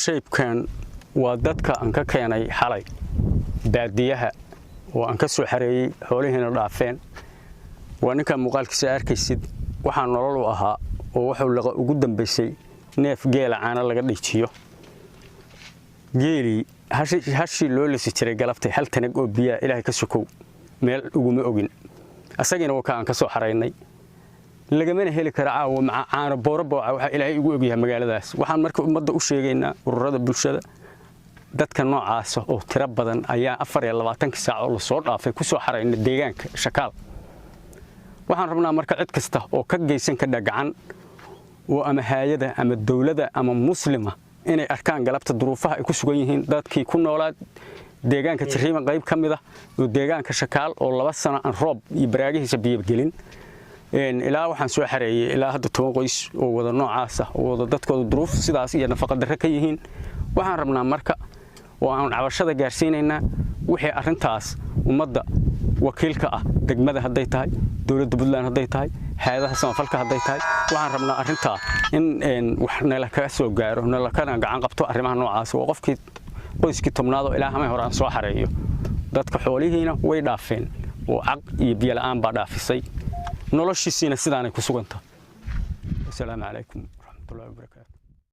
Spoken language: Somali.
shaybkan waa dadka aan ka keenay xalay baadiyaha oo aan ka soo xareeyay xoolihiina dhaafeen waa ninka muuqaalkiisa arkaysid waxa nolol u ahaa oo wuxuu laga ugu dambeysay neef geel caana laga dhijiyo geeli hashi loo lisi jiray galabtay hal tanag oo biyo ilaahay ka sokow meel ugu ma ogin asagina waa ka aan ka soo xareynay lagamana heli kara caawa ma caana boorabo waxa ilaahay ugu ogyahay magaaladaas waxaan marka ummadda u sheegaynaa ururada bulshada dadka noocaas oo tira badan ayaa 24 saac oo la soo dhaafay ku soo xareynay deegaanka shakaal waxaan rabnaa marka cid kasta oo ka geysan ka dhagacan oo ama hay'ada ama dawladda ama muslima inay arkaan galabta duruufaha ay ku sugan yihiin dadkii ku noolaa deegaanka Tiriiman qayb kamid ah oo deegaanka shakaal oo 2 sano aan roob iyo baraagihiisa biyo gelin ilaa waxaan soo xareeyay ilaa hadda 10 qoys oo wada noocaas ah oo wada dadkooda duruuf sidaas iyo nafaqo darro ka yihiin waxaan rabnaa marka oo aan cabashada gaarsiinaynaa wixii arintaas ummadda wakiilka ah degmada haday tahay dawladda Puntland haday tahay hay'adaha samafalka haday tahay waxaan rabnaa arinta in wax nala ka soo gaaro nala kana gacan qabto arrimaha noocaas oo qofkii qoyskii tobnaado ilaa hamay hore aan soo xareeyo dadka xoolihiina way dhaafeen oo caq iyo biyo la'aan baa dhaafisay noloshiisina sidaanay ku sugantaa. Assalaamu calaykum warahmatullaahi wabarakaatuh.